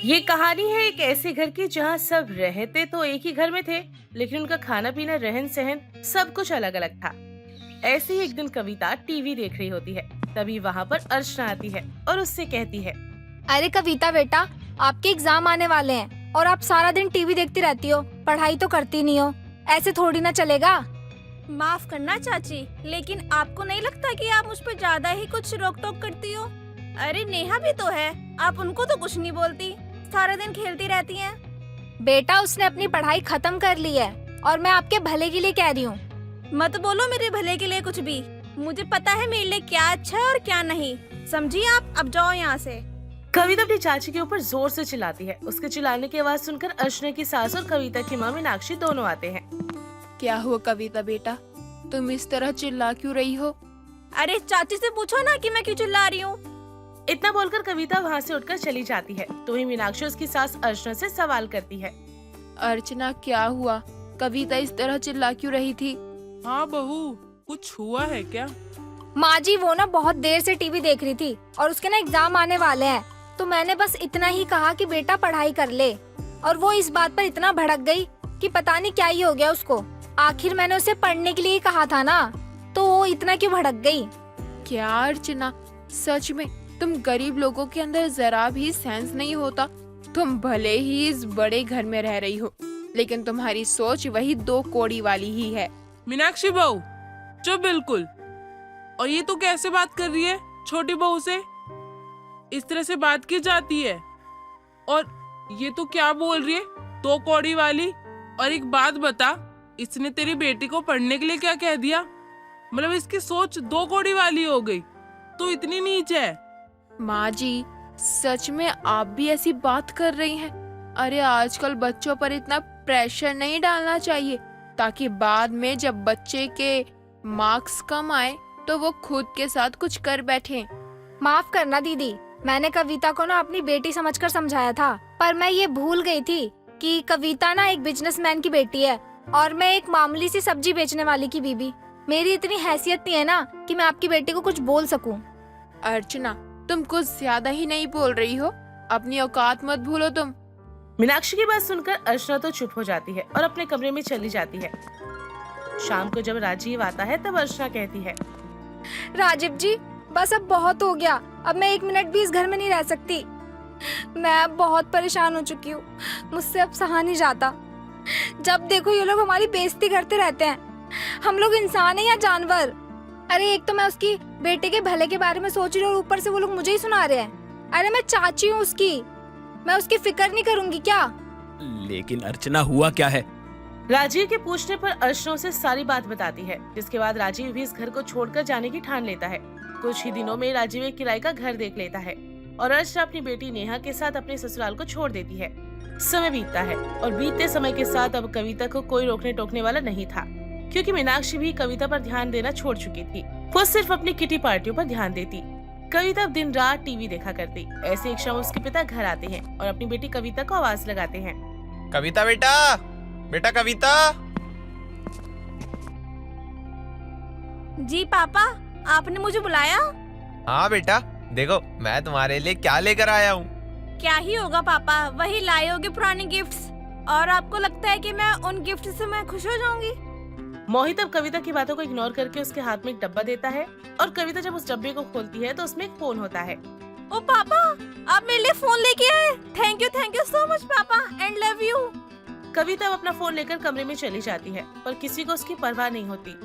ये कहानी है एक ऐसे घर की जहाँ सब रहते तो एक ही घर में थे, लेकिन उनका खाना पीना रहन सहन सब कुछ अलग अलग था। ऐसे ही एक दिन कविता टीवी देख रही होती है। तभी वहाँ पर अर्चना आती है और उससे कहती है, अरे कविता बेटा, आपके एग्जाम आने वाले हैं और आप सारा दिन टीवी देखती रहती हो, पढ़ाई तो करती नहीं हो। ऐसे थोड़ी ना चलेगा। माफ करना चाची, लेकिन आपको नहीं लगता कि आप मुझ पर ज्यादा ही कुछ रोक टोक करती हो? अरे नेहा भी तो है, आप उनको तो कुछ नहीं बोलती, सारा दिन खेलती रहती हैं। बेटा उसने अपनी पढ़ाई खत्म कर ली है और मैं आपके भले के लिए कह रही हूँ। मत बोलो मेरे भले के लिए कुछ भी, मुझे पता है मेरे लिए क्या अच्छा है और क्या नहीं। समझिए आप, अब जाओ यहाँ से। कविता अपनी चाची के ऊपर जोर से चिल्लाती है। उसके चिल्लाने की आवाज सुनकर अर्चना की सास और कविता की माँ मीनाक्षी दोनों आते हैं। क्या हुआ कविता बेटा, तुम इस तरह चिल्ला क्यों रही हो? अरे चाची से पूछो ना कि मैं क्यों चिल्ला रही हूँ। इतना बोलकर कविता वहाँ से उठकर चली जाती है। तो ही मीनाक्षी उसकी सास अर्चना से सवाल करती है, अर्चना क्या हुआ? कविता इस तरह चिल्ला क्यों रही थी? हाँ बहू, कुछ हुआ है क्या? माँ जी वो ना बहुत देर से टीवी देख रही थी और उसके ना एग्जाम आने वाले हैं, तो मैंने बस इतना ही कहा कि बेटा पढ़ाई कर ले, और वो इस बात पर इतना भड़क गई कि पता नहीं क्या ही हो गया उसको। आखिर मैंने उसे पढ़ने के लिए ही कहा था ना, तो वो इतना क्यों भड़क गई? क्या अर्चना, सच में तुम गरीब लोगों के अंदर जरा भी सेंस नहीं होता। तुम भले ही इस बड़े घर में रह रही हो, लेकिन तुम्हारी सोच वही दो कौड़ी वाली ही है। मीनाक्षी बहू, चुप बिल्कुल। और ये तो कैसे बात कर रही है छोटी बहू से? इस तरह से बात की जाती है? और ये तो क्या बोल रही है, दो कौड़ी वाली? और एक बात बता, इसने तेरी बेटी को पढ़ने के लिए क्या कह दिया? मतलब इसकी सोच दो कौड़ी वाली हो गई, तो इतनी नीच है। माँ जी, सच में आप भी ऐसी बात कर रही हैं? अरे आजकल बच्चों पर इतना प्रेशर नहीं डालना चाहिए, ताकि बाद में जब बच्चे के मार्क्स कम आए तो वो खुद के साथ कुछ कर बैठे। माफ करना दीदी, मैंने कविता को ना अपनी बेटी समझकर समझाया था, पर मैं ये भूल गई थी कि कविता ना एक बिजनेसमैन की बेटी है और मैं एक मामूली सी सब्जी बेचने वाली की बीबी। मेरी इतनी हैसियत नहीं है ना कि मैं आपकी बेटी को कुछ बोल सकूं। अर्चना, तुम कुछ ज्यादा ही नहीं बोल रही हो? अपनी औकात मत भूलो तुम। मीनाक्षी की बात सुनकर अर्चना तो चुप हो जाती है और अपने कमरे में चली जाती है। शाम को जब राजीव आता है तब अर्चना कहती है, राजीव जी बस अब बहुत हो गया, अब मैं 1 मिनट भी इस घर में नहीं रह सकती। मैं अब बहुत परेशान हो चुकी हूँ, मुझसे अब सहा नहीं जाता। जब देखो ये लोग हमारी बेइज्जती करते रहते हैं। हम लोग इंसान हैं या जानवर? अरे एक तो मैं उसकी बेटे के भले के बारे में सोच रही हूँ और ऊपर से वो लोग मुझे ही सुना रहे हैं। अरे मैं चाची हूँ उसकी, मैं उसकी फिक्र नहीं करूंगी क्या? लेकिन अर्चना हुआ क्या है? राजीव के पूछने पर अर्चना उसे सारी बात बताती है, जिसके बाद राजीव भी इस घर को छोड़कर जाने की ठान लेता है। कुछ ही दिनों में राजीव एक किराए का घर देख लेता है और अर्चना अपनी बेटी नेहा के साथ अपने ससुराल को छोड़ देती है। समय बीतता है और बीतते समय के साथ अब कविता को कोई रोकने टोकने वाला नहीं था, क्योंकि मीनाक्षी भी कविता पर ध्यान देना छोड़ चुकी थी। वो सिर्फ अपनी किटी पार्टियों पर ध्यान देती। कविता अब दिन रात टीवी देखा करती। ऐसे एक शाम उसके पिता घर आते हैं और अपनी बेटी कविता को आवाज लगाते हैं, कविता बेटा, बेटा कविता। जी पापा, आपने मुझे बुलाया? हाँ बेटा, देखो मैं तुम्हारे लिए क्या लेकर आया हूँ। क्या ही होगा पापा, वही लाए होगे पुराने गिफ्ट्स। और आपको लगता है कि मैं उन गिफ्ट से मैं खुश हो जाऊंगी? मोहित अब कविता की बातों को इग्नोर करके उसके हाथ में एक डब्बा देता है और कविता जब उस डब्बे को खोलती है तो उसमें एक फोन होता है। ओ पापा, आप मेरे लिए फोन लेके आए। थैंक यू सो मच पापा, एंड लव यू। कविता अब अपना फोन लेकर कमरे में चली जाती है, पर किसी को उसकी परवाह नहीं होती।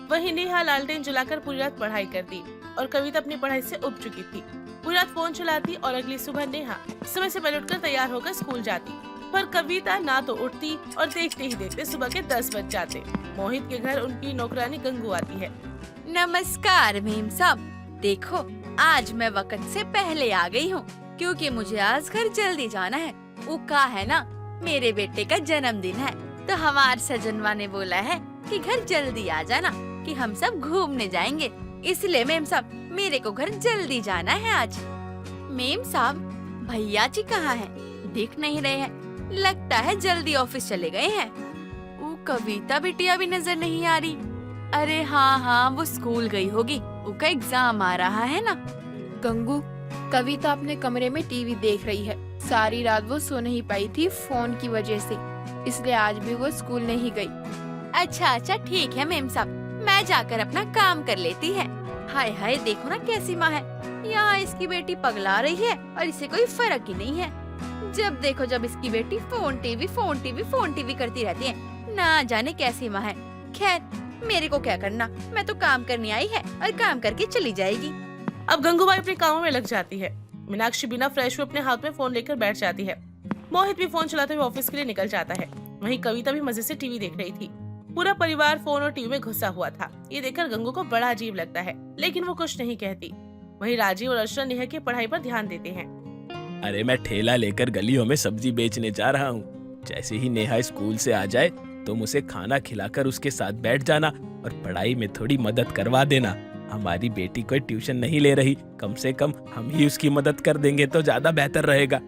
वहीं नेहा लालटेन जलाकर पूरी रात पढ़ाई करती और कविता अपनी पढ़ाई से उब चुकी थी। पूरी रात फोन चलाती और अगली सुबह नेहा समय से पहले उठकर तैयार होकर स्कूल जाती, पर कविता ना तो उठती और देखते ही देखते सुबह के 10 बज जाते। मोहित के घर उनकी नौकरानी गंगू आती है। नमस्कार मेम साहब, देखो आज मैं वक्त से पहले आ गई हूँ, क्योंकि मुझे आज घर जल्दी जाना है। वो का है ना, मेरे बेटे का जन्मदिन है, तो हमारे सजनवा ने बोला है कि घर जल्दी आ जाना, कि हम सब घूमने जाएंगे। इसलिए मेम साहब मेरे को घर जल्दी जाना है आज। मेम साहब, भैया जी कहाँ हैं? दिख नहीं रहे हैं, लगता है जल्दी ऑफिस चले गए हैं। वो कविता बिटिया भी नजर नहीं आ रही। अरे हाँ, वो स्कूल गई होगी, उसका एग्जाम आ रहा है ना। गंगू, कविता अपने कमरे में टीवी देख रही है, सारी रात वो सो नहीं पाई थी फोन की वजह से, इसलिए आज भी वो स्कूल नहीं गई। अच्छा ठीक है मेम साहब, मैं जाकर अपना काम कर लेती है। हाय हाय, देखो ना कैसी माँ है, यहाँ इसकी बेटी पगला रही है और इसे कोई फर्क ही नहीं है। जब देखो जब इसकी बेटी फोन टीवी करती रहती है, ना जाने कैसी माँ है। खैर मेरे को क्या करना, मैं तो काम करने आई है और काम करके चली जाएगी। अब गंगूबाई अपने कामों में लग जाती है। मीनाक्षी बिना फ्रेश हुए अपने हाथ में फोन लेकर बैठ जाती है। मोहित भी फोन चलाते हुए ऑफिस के लिए निकल जाता है। वहीं कविता भी मजे से टीवी देख रही थी। पूरा परिवार फोन और टीवी में घुसा हुआ था। ये देखकर गंगू को बड़ा अजीब लगता है, लेकिन वो कुछ नहीं कहती। वहीं राजीव और अर्चना नेहा की पढ़ाई पर ध्यान देते हैं। अरे मैं ठेला लेकर गलियों में सब्जी बेचने जा रहा हूँ। जैसे ही नेहा स्कूल से आ जाए तुम उसे खाना खिलाकर उसके साथ बैठ जाना और पढ़ाई में थोड़ी मदद करवा देना। हमारी बेटी कोई ट्यूशन नहीं ले रही, कम से कम हम ही उसकी मदद कर देंगे तो ज्यादा बेहतर रहेगा।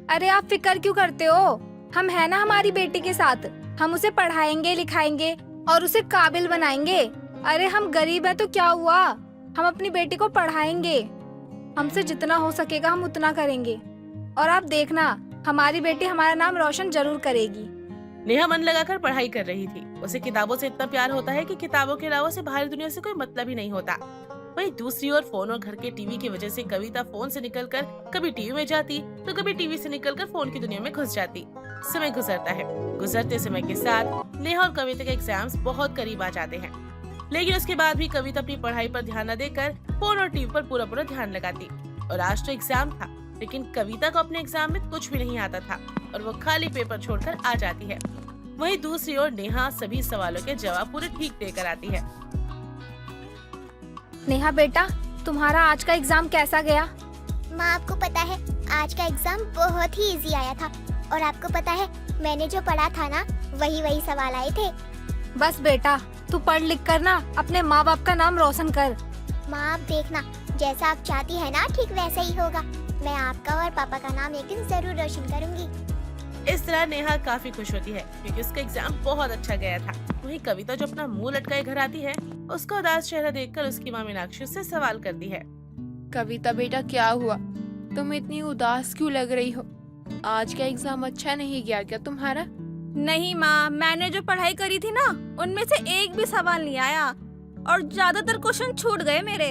अरे आप फिक्र क्यों करते हो, हम है ना हमारी बेटी के साथ। हम उसे पढ़ाएंगे लिखाएंगे और उसे काबिल बनाएंगे। अरे हम गरीब हैं तो क्या हुआ, हम अपनी बेटी को पढ़ाएंगे। हमसे जितना हो सकेगा हम उतना करेंगे और आप देखना हमारी बेटी हमारा नाम रोशन जरूर करेगी। नेहा मन लगाकर पढ़ाई कर रही थी। उसे किताबों से इतना प्यार होता है कि किताबों के अलावा उसे बाहरी दुनिया से कोई मतलब ही नहीं होता। वहीं दूसरी ओर फोन और घर के टीवी की वजह से कविता फोन से निकलकर कभी टीवी में जाती तो कभी टीवी से निकलकर फोन की दुनिया में घुस जाती। समय गुजरता है। गुजरते समय के साथ नेहा और कविता के एग्जाम्स बहुत करीब आ जाते हैं, लेकिन उसके बाद भी कविता अपनी पढ़ाई पर ध्यान न देकर फोन और टीवी पर पूरा ध्यान लगाती। और आज तो एग्जाम था, लेकिन कविता को अपने एग्जाम में कुछ भी नहीं आता था और वो खाली पेपर छोड़कर आ जाती है। वहीं दूसरी ओर नेहा सभी सवालों के जवाब पूरे ठीक देकर आती है। नेहा बेटा, तुम्हारा आज का एग्जाम कैसा गया? माँ आपको पता है आज का एग्जाम बहुत ही इजी आया था और आपको पता है मैंने जो पढ़ा था ना वही सवाल आए थे। बस बेटा तू पढ़ लिख कर ना अपने माँ बाप का नाम रोशन कर। माँ आप देखना जैसा आप चाहती है ना ठीक वैसा ही होगा। मैं आपका और पापा का नाम एक दिन जरूर रोशन करूंगी। इस तरह नेहा काफी खुश होती है क्योंकि उसका एग्जाम बहुत अच्छा गया था। वहीं कविता जो अपना मुंह लटकाए घर आती है, उसका उदास चेहरा देखकर उसकी माँ मीनाक्षी उससे सवाल करती है। कविता बेटा क्या हुआ, तुम इतनी उदास क्यों लग रही हो? आज का एग्जाम अच्छा नहीं गया क्या तुम्हारा? नहीं माँ, मैंने जो पढ़ाई करी थी ना उनमें से एक भी सवाल नहीं आया और ज्यादातर क्वेश्चन छूट गए मेरे।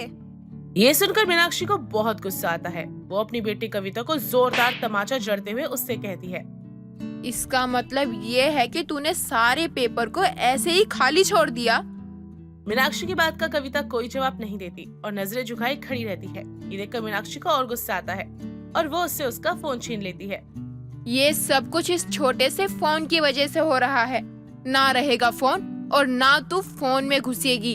ये सुनकर मीनाक्षी को बहुत गुस्सा आता है। वो अपनी बेटी कविता को जोरदार तमाचा जड़ते हुए उससे कहती है, इसका मतलब ये है कि तूने सारे पेपर को ऐसे ही खाली छोड़ दिया? मीनाक्षी की बात का कविता कोई जवाब नहीं देती और नजरें झुकाई खड़ी रहती है। ये देखकर मीनाक्षी को और गुस्सा आता है और वो उससे उसका फोन छीन लेती है। ये सब कुछ इस छोटे से फोन की वजह से हो रहा है। ना रहेगा फोन और ना तू फोन में घुसेगी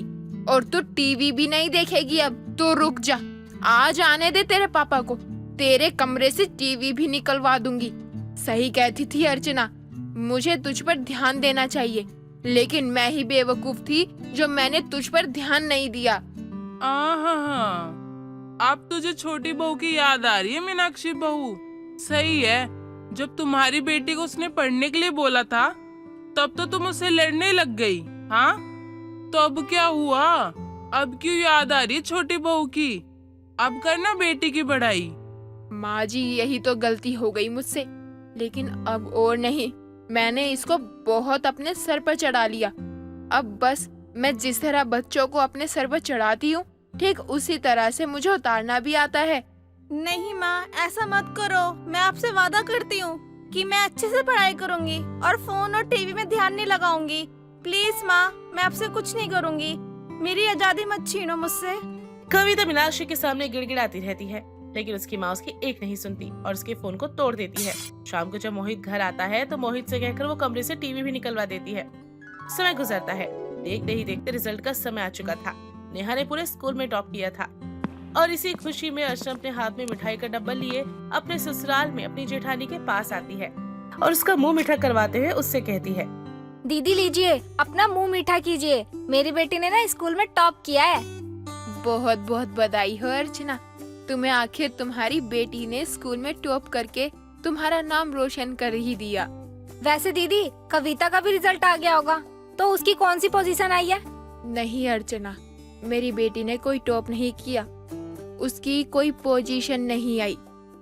और तू टीवी भी नहीं देखेगी। अब तो रुक जा, आज आने दे तेरे पापा को, तेरे कमरे से टीवी भी निकलवा दूंगी। सही कहती थी अर्चना, मुझे तुझ पर ध्यान देना चाहिए, लेकिन मैं ही बेवकूफ थी जो मैंने तुझ पर ध्यान नहीं दिया। अब तुझे छोटी बहू की याद आ रही है मीनाक्षी बहू? सही है, जब तुम्हारी बेटी को उसने पढ़ने के लिए बोला था तब तो तुम उससे लड़ने लग गई। हाँ तो अब क्या हुआ? अब क्यों याद आ रही है छोटी बहू की? अब करना बेटी की पढ़ाई। माँ जी यही तो गलती हो गई मुझसे, लेकिन अब और नहीं। मैंने इसको बहुत अपने सर पर चढ़ा लिया। अब बस मैं जिस तरह बच्चों को अपने सर पर चढ़ाती हूँ ठीक उसी तरह से मुझे उतारना भी आता है। नहीं माँ, ऐसा मत करो। मैं आपसे वादा करती हूँ कि मैं अच्छे से पढ़ाई करूँगी और फोन और टीवी में ध्यान नहीं लगाऊंगी। प्लीज माँ, मैं आपसे कुछ नहीं करूँगी। मेरी आजादी मत छीनो मुझसे। कविता मीनाक्षी के सामने गिड़गिड़ाती रहती है, लेकिन उसकी माँ उसकी एक नहीं सुनती और उसके फोन को तोड़ देती है। शाम को जब मोहित घर आता है तो मोहित से कहकर वो कमरे से टीवी भी निकलवा देती है। समय गुजरता है। देखते ही देखते रिजल्ट का समय आ चुका था। नेहा ने पूरे स्कूल में टॉप किया था और इसी खुशी में अर्चना अपने हाथ में मिठाई का डब्बा लिए अपने ससुराल में अपनी जेठानी के पास आती है और उसका मुंह मीठा करवाते हुए उससे कहती है, दीदी लीजिए अपना मुंह मीठा कीजिए, मेरी बेटी ने ना स्कूल में टॉप किया है। बहुत बहुत बधाई हो अर्चना, तुम्हें आखिर तुम्हारी बेटी ने स्कूल में टॉप करके तुम्हारा नाम रोशन कर ही दिया। वैसे दीदी कविता का भी रिजल्ट आ गया होगा, तो उसकी कौन सी पोजीशन आई है? नहीं अर्चना, मेरी बेटी ने कोई टॉप नहीं किया, उसकी कोई पोजीशन नहीं आई।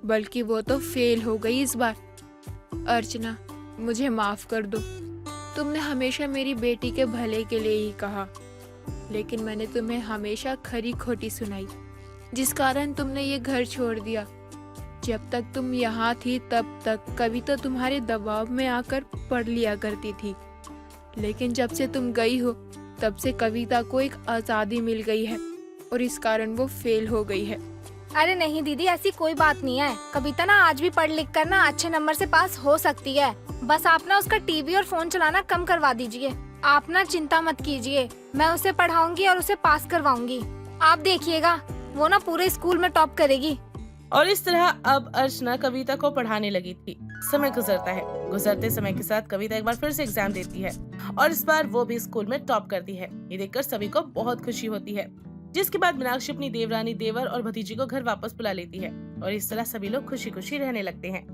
बल्कि वो तो फेल हो गई इस बार। अर्चना, मुझे माफ कर दो। तुमने हमेशा मेरी बेटी के भले के लिए ही कहा, लेकिन मैंने तुम्हें हमेशा खरी खोटी सुनाई, जिस कारण तुमने ये घर छोड़ दिया। जब तक तुम यहाँ थी तब तक कविता तुम्हारे दबाव में आकर पढ़ लिया करती थी, लेकिन जब से तुम गई हो तब से कविता को एक आज़ादी मिल गई है और इस कारण वो फेल हो गई है। अरे नहीं दीदी, ऐसी कोई बात नहीं है। कविता ना आज भी पढ़ लिख कर ना अच्छे नंबर से पास हो सकती है। बस आप ना उसका टीवी और फोन चलाना कम करवा दीजिए। आप ना चिंता मत कीजिए, मैं उसे पढ़ाऊंगी और उसे पास करवाऊंगी। आप देखिएगा, वो ना पूरे स्कूल में टॉप करेगी। और इस तरह अब अर्चना कविता को पढ़ाने लगी थी। समय गुजरता है। गुजरते समय के साथ कविता एक बार फिर से एग्जाम देती है और इस बार वो भी स्कूल में टॉप करती है। ये देखकर सभी को बहुत खुशी होती है, जिसके बाद मीनाक्षी अपनी देवरानी, देवर और भतीजी को घर वापस बुला लेती है और इस तरह सभी लोग खुशी खुशी रहने लगते हैं।